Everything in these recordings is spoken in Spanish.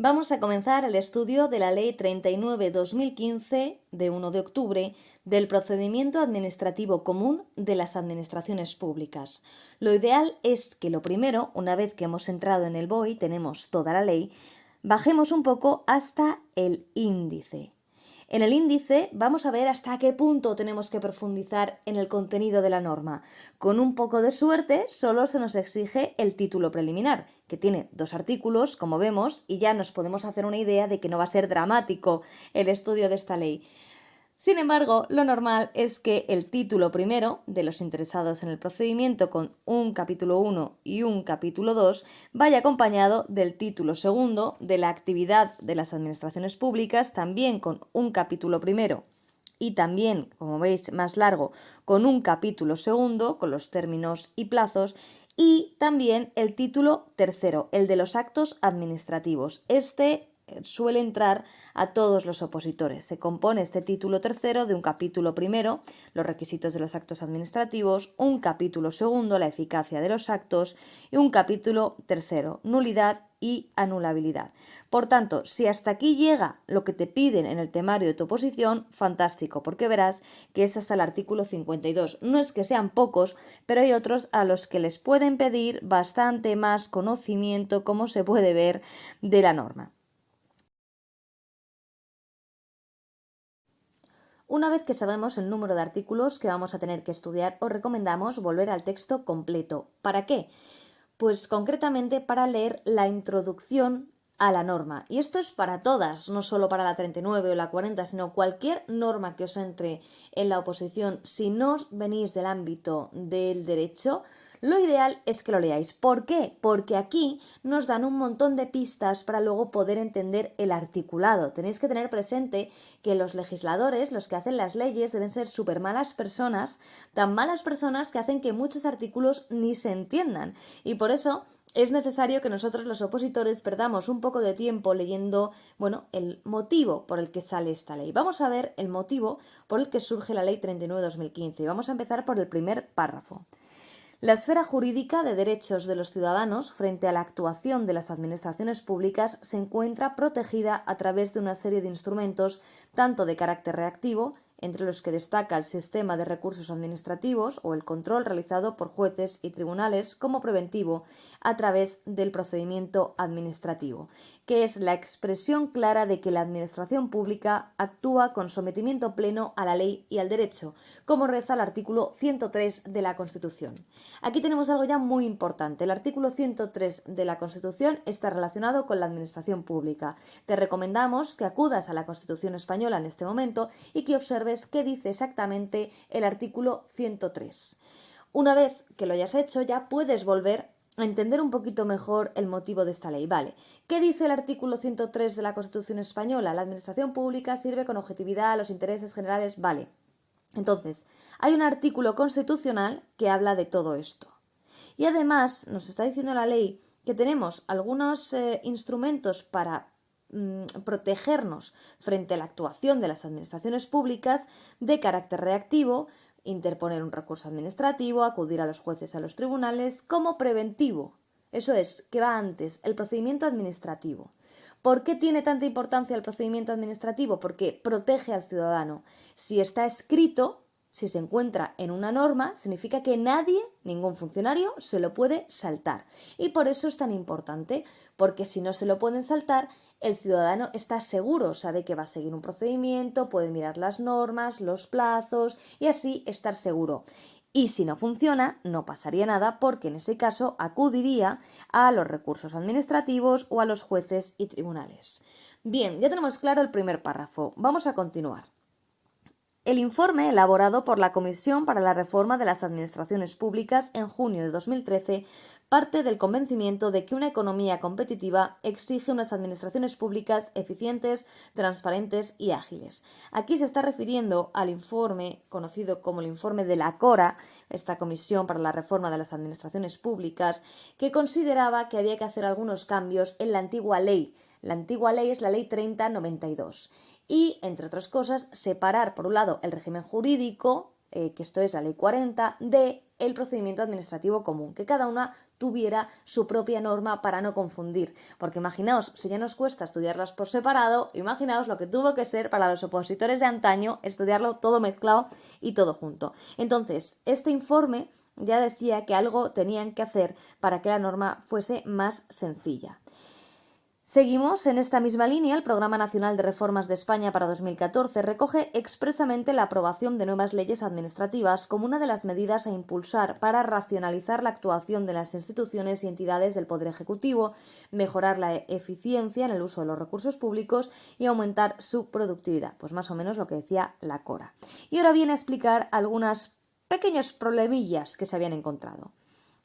Vamos a comenzar el estudio de la Ley 39/2015 de 1 de octubre del procedimiento administrativo común de las administraciones públicas. Lo ideal es que lo primero, una vez que hemos entrado en el BOI, tenemos toda la ley, bajemos un poco hasta el índice. En el índice vamos a ver hasta qué punto tenemos que profundizar en el contenido de la norma. Con un poco de suerte, solo se nos exige el título preliminar, que tiene 2 artículos, como vemos, y ya nos podemos hacer una idea de que no va a ser dramático el estudio de esta ley. Sin embargo, lo normal es que el título primero de los interesados en el procedimiento con un capítulo 1 y un capítulo 2 vaya acompañado del título segundo de la actividad de las administraciones públicas, también con un capítulo primero y también, como veis, más largo, con un capítulo segundo, con los términos y plazos, y también el título tercero, el de los actos administrativos. Este suele entrar a todos los opositores. Se compone este título tercero de un capítulo primero, los requisitos de los actos administrativos, un capítulo segundo, la eficacia de los actos, y un capítulo tercero, nulidad y anulabilidad. Por tanto, si hasta aquí llega lo que te piden en el temario de tu oposición, fantástico, porque verás que es hasta el artículo 52. No es que sean pocos, pero hay otros a los que les pueden pedir bastante más conocimiento, como se puede ver, de la norma. Una vez que sabemos el número de artículos que vamos a tener que estudiar, os recomendamos volver al texto completo. ¿Para qué? Pues concretamente para leer la introducción a la norma. Y esto es para todas, no solo para la 39 o la 40, sino cualquier norma que os entre en la oposición. Si no venís del ámbito del derecho, lo ideal es que lo leáis. ¿Por qué? Porque aquí nos dan un montón de pistas para luego poder entender el articulado. Tenéis que tener presente que los legisladores, los que hacen las leyes, deben ser súper malas personas, tan malas personas que hacen que muchos artículos ni se entiendan. Y por eso es necesario que nosotros los opositores perdamos un poco de tiempo leyendo, el motivo por el que sale esta ley. Vamos a ver el motivo por el que surge la Ley 39/2015 y vamos a empezar por el primer párrafo. La esfera jurídica de derechos de los ciudadanos frente a la actuación de las administraciones públicas se encuentra protegida a través de una serie de instrumentos, tanto de carácter reactivo, entre los que destaca el sistema de recursos administrativos o el control realizado por jueces y tribunales, como preventivo a través del procedimiento administrativo, que es la expresión clara de que la administración pública actúa con sometimiento pleno a la ley y al derecho, como reza el artículo 103 de la Constitución. Aquí tenemos algo ya muy importante. El artículo 103 de la Constitución está relacionado con la administración pública. Te recomendamos que acudas a la Constitución española en este momento y que observes qué dice exactamente el artículo 103. Una vez que lo hayas hecho, ya puedes volver a entender un poquito mejor el motivo de esta ley. Vale, ¿qué dice el artículo 103 de la Constitución española? La administración pública sirve con objetividad a los intereses generales. Vale. Entonces, hay un artículo constitucional que habla de todo esto. Y además nos está diciendo la ley que tenemos algunos instrumentos para protegernos frente a la actuación de las administraciones públicas de carácter reactivo, interponer un recurso administrativo, acudir a los jueces, a los tribunales, como preventivo. Eso es, que va antes, el procedimiento administrativo. ¿Por qué tiene tanta importancia el procedimiento administrativo? Porque protege al ciudadano. Si está escrito, si se encuentra en una norma, significa que nadie, ningún funcionario, se lo puede saltar. Y por eso es tan importante, porque si no se lo pueden saltar, el ciudadano está seguro, sabe que va a seguir un procedimiento, puede mirar las normas, los plazos y así estar seguro. Y si no funciona, no pasaría nada porque en ese caso acudiría a los recursos administrativos o a los jueces y tribunales. Bien, ya tenemos claro el primer párrafo. Vamos a continuar. El informe elaborado por la Comisión para la Reforma de las Administraciones Públicas en junio de 2013 parte del convencimiento de que una economía competitiva exige unas administraciones públicas eficientes, transparentes y ágiles. Aquí se está refiriendo al informe conocido como el informe de la CORA, esta Comisión para la Reforma de las Administraciones Públicas, que consideraba que había que hacer algunos cambios en la antigua ley. La antigua ley es la Ley 30/92. Y, entre otras cosas, separar, por un lado, el régimen jurídico que esto es la Ley 40, de el procedimiento administrativo común, que cada una tuviera su propia norma para no confundir. Porque imaginaos, si ya nos cuesta estudiarlas por separado, imaginaos lo que tuvo que ser para los opositores de antaño estudiarlo todo mezclado y todo junto. Entonces, este informe ya decía que algo tenían que hacer para que la norma fuese más sencilla. Seguimos en esta misma línea. El Programa Nacional de Reformas de España para 2014 recoge expresamente la aprobación de nuevas leyes administrativas como una de las medidas a impulsar para racionalizar la actuación de las instituciones y entidades del Poder Ejecutivo, mejorar la eficiencia en el uso de los recursos públicos y aumentar su productividad. Pues más o menos lo que decía la Cora. Y ahora viene a explicar algunos pequeños problemillas que se habían encontrado.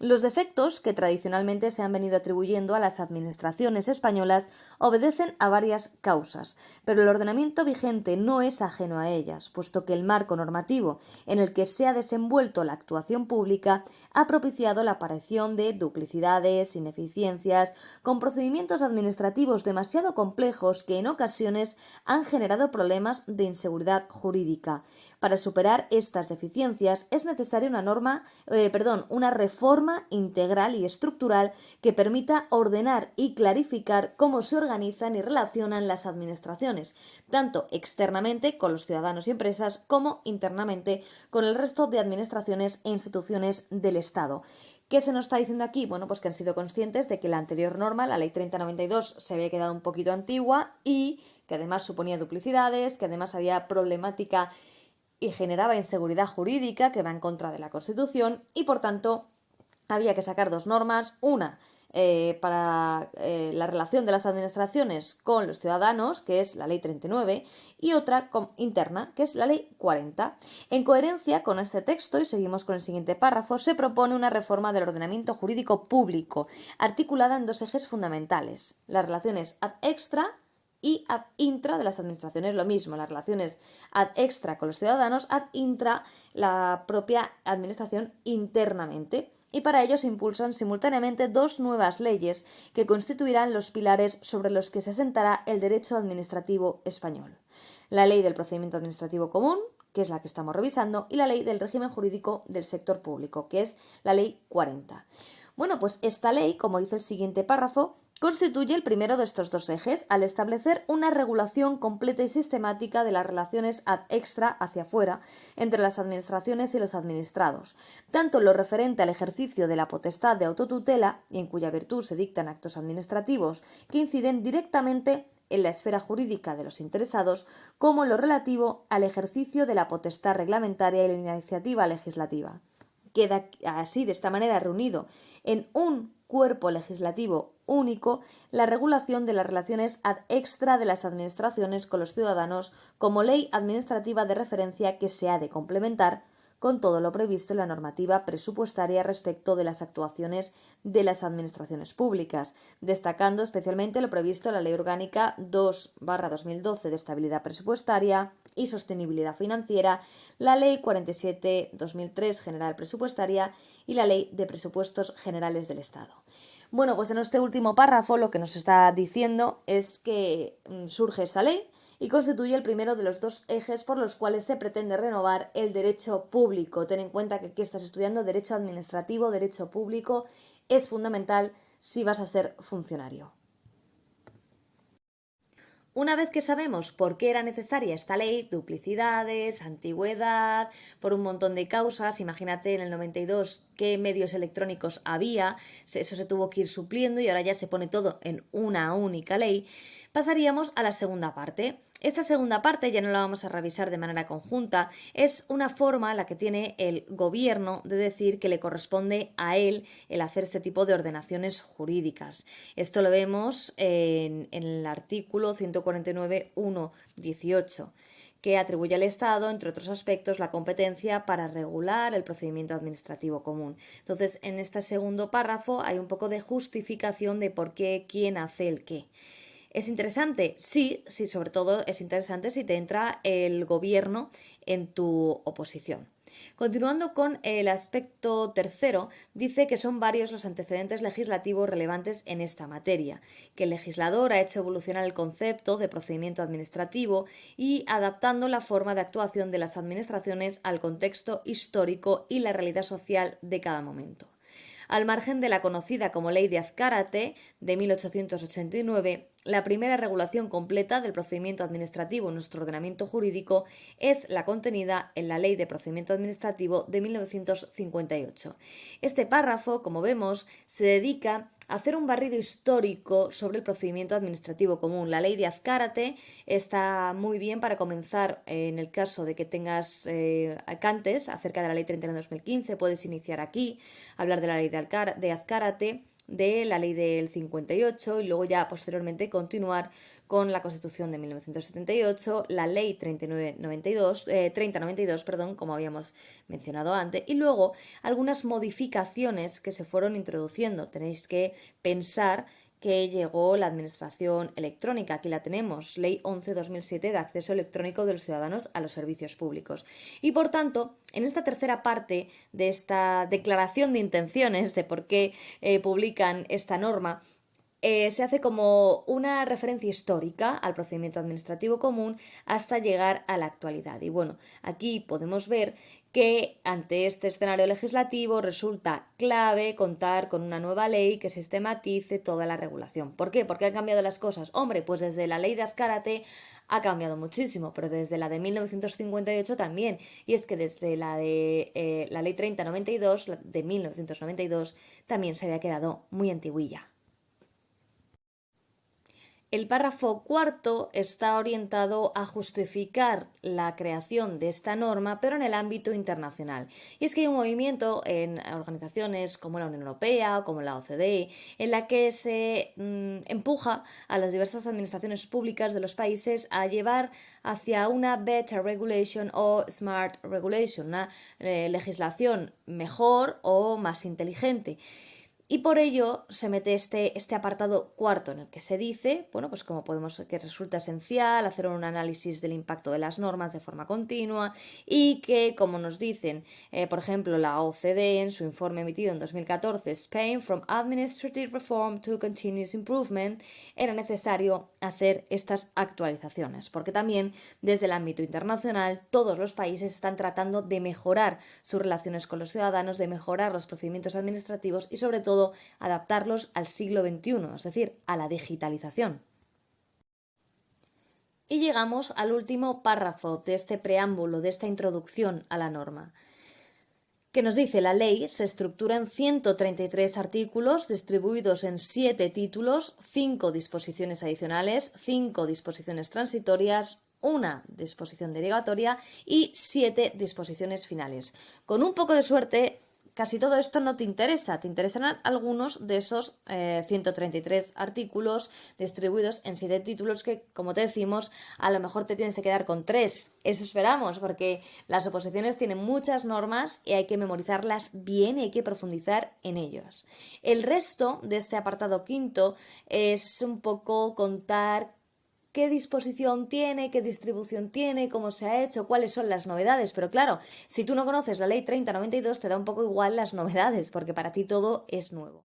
Los defectos que tradicionalmente se han venido atribuyendo a las administraciones españolas obedecen a varias causas, pero el ordenamiento vigente no es ajeno a ellas, puesto que el marco normativo en el que se ha desenvuelto la actuación pública ha propiciado la aparición de duplicidades, ineficiencias, con procedimientos administrativos demasiado complejos que en ocasiones han generado problemas de inseguridad jurídica. Para superar estas deficiencias es necesaria una reforma integral y estructural que permita ordenar y clarificar cómo se organizan y relacionan las administraciones, tanto externamente con los ciudadanos y empresas como internamente con el resto de administraciones e instituciones del Estado. ¿Qué se nos está diciendo aquí? Bueno, pues que han sido conscientes de que la anterior norma, la Ley 3092, se había quedado un poquito antigua y que además suponía duplicidades, que además había problemática y generaba inseguridad jurídica que va en contra de la Constitución y, por tanto, había que sacar dos normas, una para la relación de las administraciones con los ciudadanos, que es la Ley 39, y otra interna, que es la Ley 40. En coherencia con este texto, y seguimos con el siguiente párrafo, se propone una reforma del ordenamiento jurídico público, articulada en dos ejes fundamentales: las relaciones ad extra y ad intra de las administraciones, lo mismo, las relaciones ad extra con los ciudadanos, ad intra la propia administración internamente. Y para ello se impulsan simultáneamente dos nuevas leyes que constituirán los pilares sobre los que se asentará el derecho administrativo español: la Ley del Procedimiento Administrativo Común, que es la que estamos revisando, y la Ley del Régimen Jurídico del Sector Público, que es la Ley 40. Bueno, pues esta ley, como dice el siguiente párrafo, constituye el primero de estos dos ejes al establecer una regulación completa y sistemática de las relaciones ad extra, hacia afuera, entre las administraciones y los administrados, tanto en lo referente al ejercicio de la potestad de autotutela, y en cuya virtud se dictan actos administrativos que inciden directamente en la esfera jurídica de los interesados, como en lo relativo al ejercicio de la potestad reglamentaria y la iniciativa legislativa. Queda así, de esta manera, reunido en un cuerpo legislativo único la regulación de las relaciones ad extra de las administraciones con los ciudadanos como ley administrativa de referencia que se ha de complementar con todo lo previsto en la normativa presupuestaria respecto de las actuaciones de las administraciones públicas, destacando especialmente lo previsto en la Ley Orgánica 2/2012 de Estabilidad Presupuestaria y Sostenibilidad Financiera, la Ley 47/2003 General Presupuestaria y la Ley de Presupuestos Generales del Estado. Bueno, pues en este último párrafo lo que nos está diciendo es que surge esa ley y constituye el primero de los dos ejes por los cuales se pretende renovar el derecho público. Ten en cuenta que aquí estás estudiando derecho administrativo, derecho público, es fundamental si vas a ser funcionario. Una vez que sabemos por qué era necesaria esta ley, duplicidades, antigüedad, por un montón de causas, imagínate en el 92 qué medios electrónicos había, eso se tuvo que ir supliendo y ahora ya se pone todo en una única ley, pasaríamos a la segunda parte. Esta segunda parte ya no la vamos a revisar de manera conjunta, es una forma la que tiene el gobierno de decir que le corresponde a él el hacer este tipo de ordenaciones jurídicas. Esto lo vemos en el artículo 149.1.18, que atribuye al Estado, entre otros aspectos, la competencia para regular el procedimiento administrativo común. Entonces, en este segundo párrafo hay un poco de justificación de por qué, quién hace el qué. ¿Es interesante? Sí, sí, sobre todo es interesante si te entra el gobierno en tu oposición. Continuando con el aspecto tercero, dice que son varios los antecedentes legislativos relevantes en esta materia, que el legislador ha hecho evolucionar el concepto de procedimiento administrativo y adaptando la forma de actuación de las administraciones al contexto histórico y la realidad social de cada momento. Al margen de la conocida como Ley de Azcárate de 1889, la primera regulación completa del procedimiento administrativo en nuestro ordenamiento jurídico es la contenida en la Ley de Procedimiento Administrativo de 1958. Este párrafo, como vemos, se dedica a hacer un barrido histórico sobre el procedimiento administrativo común. La Ley de Azcárate está muy bien para comenzar en el caso de que tengas cantes acerca de la Ley 31 de 2015, puedes iniciar aquí, hablar de la Ley de Azcárate, de la ley del 58 y luego ya posteriormente continuar con la Constitución de 1978, la ley 3092, como habíamos mencionado antes, y luego algunas modificaciones que se fueron introduciendo. Tenéis que pensar que llegó la administración electrónica. Aquí la tenemos, Ley 11/2007 de acceso electrónico de los ciudadanos a los servicios públicos. Y por tanto, en esta tercera parte de esta declaración de intenciones de por qué publican esta norma, se hace como una referencia histórica al procedimiento administrativo común hasta llegar a la actualidad. Y bueno, aquí podemos ver que ante este escenario legislativo resulta clave contar con una nueva ley que sistematice toda la regulación. ¿Por qué? ¿Por qué han cambiado las cosas? Hombre, pues desde la ley de Azcárate ha cambiado muchísimo, pero desde la de 1958 también. Y es que desde la de la ley 3092, de 1992, también se había quedado muy antiguilla. El párrafo cuarto está orientado a justificar la creación de esta norma, pero en el ámbito internacional. Y es que hay un movimiento en organizaciones como la Unión Europea o como la OCDE, en la que se empuja a las diversas administraciones públicas de los países a llevar hacia una better regulation o smart regulation, una legislación mejor o más inteligente. Y por ello se mete este apartado cuarto en el que se dice, bueno, pues como podemos, que resulta esencial hacer un análisis del impacto de las normas de forma continua y que, como nos dicen, por ejemplo, la OCDE en su informe emitido en 2014, Spain from Administrative Reform to Continuous Improvement, era necesario hacer estas actualizaciones, porque también desde el ámbito internacional todos los países están tratando de mejorar sus relaciones con los ciudadanos, de mejorar los procedimientos administrativos y sobre todo adaptarlos al siglo XXI, es decir, a la digitalización. Y llegamos al último párrafo de este preámbulo, de esta introducción a la norma, que nos dice: la ley se estructura en 133 artículos distribuidos en 7 títulos, 5 disposiciones adicionales, 5 disposiciones transitorias, una disposición derogatoria y 7 disposiciones finales. Con un poco de suerte, casi todo esto no te interesa, te interesarán algunos de esos 133 artículos distribuidos en 7 títulos que, como te decimos, a lo mejor te tienes que quedar con 3. Eso esperamos, porque las oposiciones tienen muchas normas y hay que memorizarlas bien y hay que profundizar en ellos. El resto de este apartado quinto es un poco contar qué disposición tiene, qué distribución tiene, cómo se ha hecho, cuáles son las novedades. Pero claro, si tú no conoces la ley 3092 te da un poco igual las novedades, porque para ti todo es nuevo.